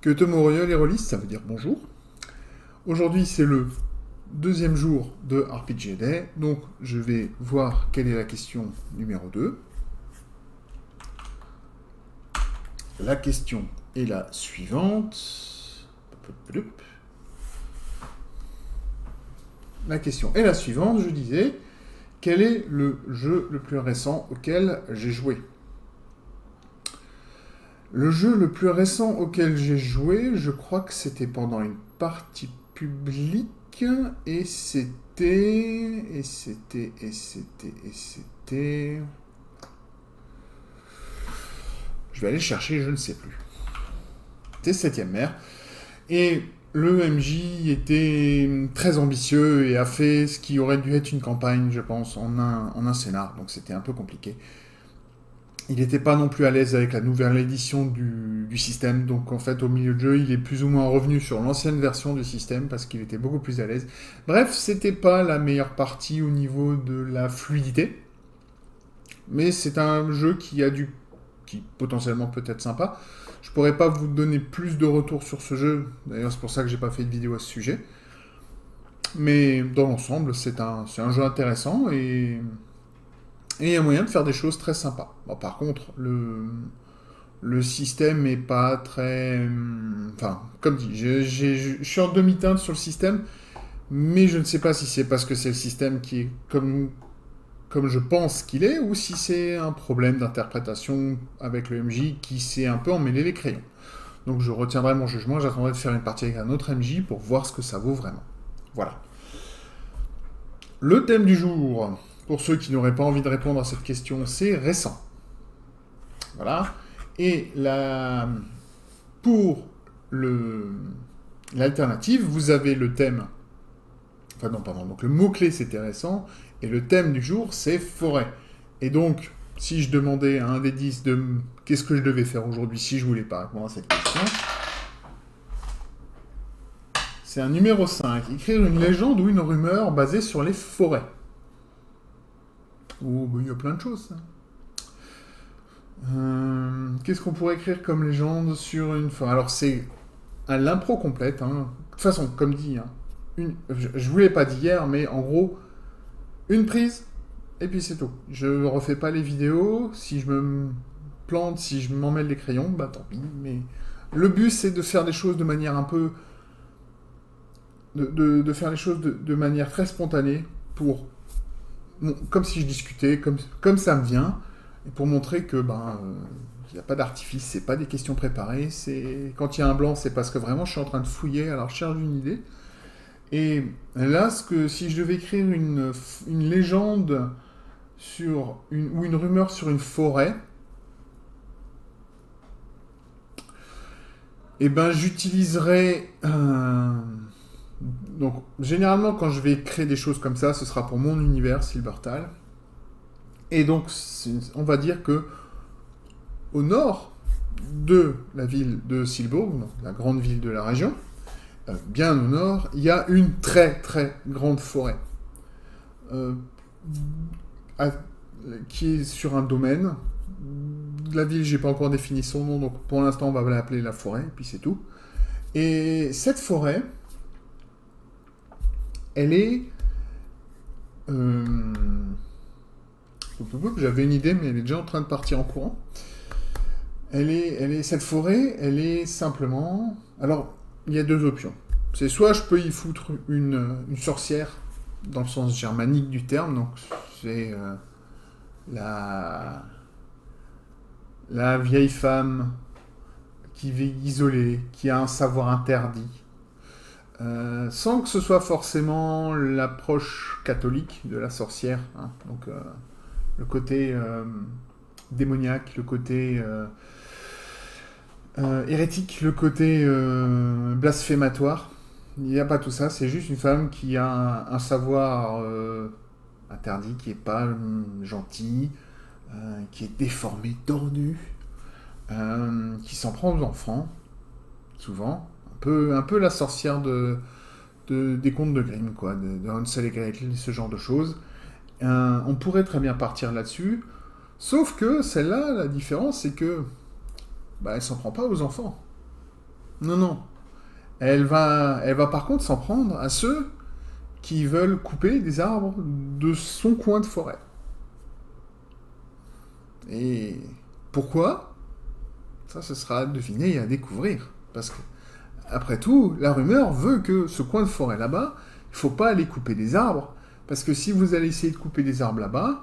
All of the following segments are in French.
Que Tomorrow les releases, ça veut dire bonjour. Aujourd'hui, c'est le deuxième jour de RPG Day, donc je vais voir quelle est la question numéro 2. La question est la suivante. La question est la suivante, je disais, quel est le jeu le plus récent auquel j'ai joué? Le jeu le plus récent auquel j'ai joué, je crois que c'était pendant une partie publique, et c'était... Je vais aller chercher, je ne sais plus. C'était 7ème mer. Et le MJ était très ambitieux et a fait ce qui aurait dû être une campagne, je pense, en un scénar. Donc c'était un peu compliqué. Il n'était pas non plus à l'aise avec la nouvelle édition du système, donc en fait au milieu de jeu il est plus ou moins revenu sur l'ancienne version du système parce qu'il était beaucoup plus à l'aise. Bref, c'était pas la meilleure partie au niveau de la fluidité, mais c'est un jeu qui potentiellement peut être sympa. Je pourrais pas vous donner plus de retours sur ce jeu, d'ailleurs c'est pour ça que j'ai pas fait de vidéo à ce sujet, mais dans l'ensemble c'est un jeu intéressant et il y a moyen de faire des choses très sympas. Bon, par contre, le système est pas très... Enfin, comme dit, je suis en demi-teinte sur le système, mais je ne sais pas si c'est parce que c'est le système qui est comme je pense qu'il est, ou si c'est un problème d'interprétation avec le MJ qui s'est un peu emmêlé les crayons. Donc je retiendrai mon jugement, j'attendrai de faire une partie avec un autre MJ pour voir ce que ça vaut vraiment. Voilà. Le thème du jour, pour ceux qui n'auraient pas envie de répondre à cette question, c'est récent. Voilà. Et pour l'alternative, vous avez le thème... Enfin non, pardon. Donc le mot-clé, c'était récent. Et le thème du jour, c'est forêt. Et donc, si je demandais à un des 10 de qu'est-ce que je devais faire aujourd'hui si je voulais pas répondre à cette question, c'est un numéro 5. Écrire une légende ou une rumeur basée sur les forêts. Oh, ben, il y a plein de choses, ça. Qu'est-ce qu'on pourrait écrire comme légende sur une forêt? Alors, c'est à l'impro complète. Hein. De toute façon, comme dit, hein, je vous l'ai pas dit hier, mais en gros, une prise, et puis c'est tout. Je refais pas les vidéos. Si je me plante, si je m'emmêle les crayons, bah tant pis. Mais le but, c'est de faire des choses de manière un peu... de faire les choses de manière très spontanée, pour... comme si je discutais, comme ça me vient, et pour montrer que, il n'y a pas d'artifice, c'est pas des questions préparées, c'est... Quand il y a un blanc, c'est parce que vraiment je suis en train de fouiller à la recherche d'une idée. Et là, si je devais écrire une légende ou une rumeur sur une forêt, eh ben j'utiliserais... Donc, généralement, quand je vais créer des choses comme ça, ce sera pour mon univers, Silbertal. Et donc, on va dire que au nord de la ville de Silbourg, la grande ville de la région, bien au nord, il y a une très très grande forêt qui est sur un domaine. La ville, j'ai pas encore défini son nom, donc pour l'instant on va l'appeler la forêt, et puis c'est tout. Et cette forêt, elle est... J'avais une idée, mais elle est déjà en train de partir en courant. Cette forêt, elle est simplement... Alors, il y a deux options. C'est soit je peux y foutre une sorcière, dans le sens germanique du terme, donc c'est la vieille femme qui vit isolée, qui a un savoir interdit, sans que ce soit forcément l'approche catholique de la sorcière, hein. Donc le côté démoniaque, le côté hérétique, le côté blasphématoire. Il n'y a pas tout ça, c'est juste une femme qui a un savoir interdit, qui n'est pas gentil, qui est déformé, tordu, qui s'en prend aux enfants, souvent. Un peu la sorcière des contes de Grimm, quoi, de Hansel et Gretel, ce genre de choses. On pourrait très bien partir là-dessus, sauf que celle-là, la différence, c'est que elle s'en prend pas aux enfants. Non, non. Elle va par contre s'en prendre à ceux qui veulent couper des arbres de son coin de forêt. Et pourquoi? Ça, ce sera à deviner et à découvrir. Parce que, après tout, la rumeur veut que ce coin de forêt là-bas, il ne faut pas aller couper des arbres. Parce que si vous allez essayer de couper des arbres là-bas,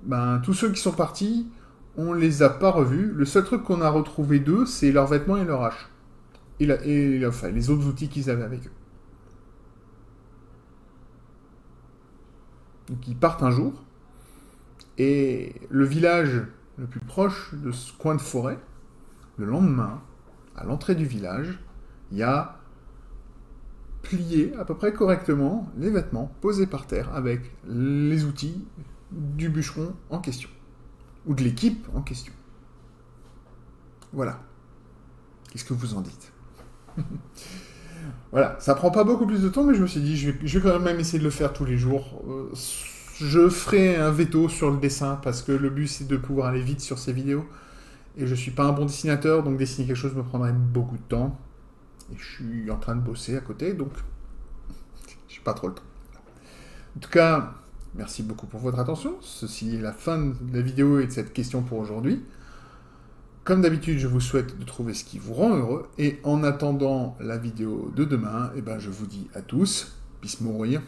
ben, tous ceux qui sont partis, on les a pas revus. Le seul truc qu'on a retrouvé d'eux, c'est leurs vêtements et leur hache. Enfin, les autres outils qu'ils avaient avec eux. Donc ils partent un jour, et le village le plus proche de ce coin de forêt, le lendemain, à l'entrée du village, il y a plié à peu près correctement les vêtements posés par terre avec les outils du bûcheron en question, ou de l'équipe en question. Voilà. Qu'est-ce que vous en dites? Voilà, ça prend pas beaucoup plus de temps, mais je me suis dit, je vais quand même essayer de le faire tous les jours. Je ferai un veto sur le dessin, parce que le but c'est de pouvoir aller vite sur ces vidéos. Et je suis pas un bon dessinateur, donc dessiner quelque chose me prendrait beaucoup de temps. Et je suis en train de bosser à côté, donc j'ai pas trop le temps. En tout cas, merci beaucoup pour votre attention. Ceci est la fin de la vidéo et de cette question pour aujourd'hui. Comme d'habitude, je vous souhaite de trouver ce qui vous rend heureux. Et en attendant la vidéo de demain, eh ben, je vous dis à tous, peace mourir.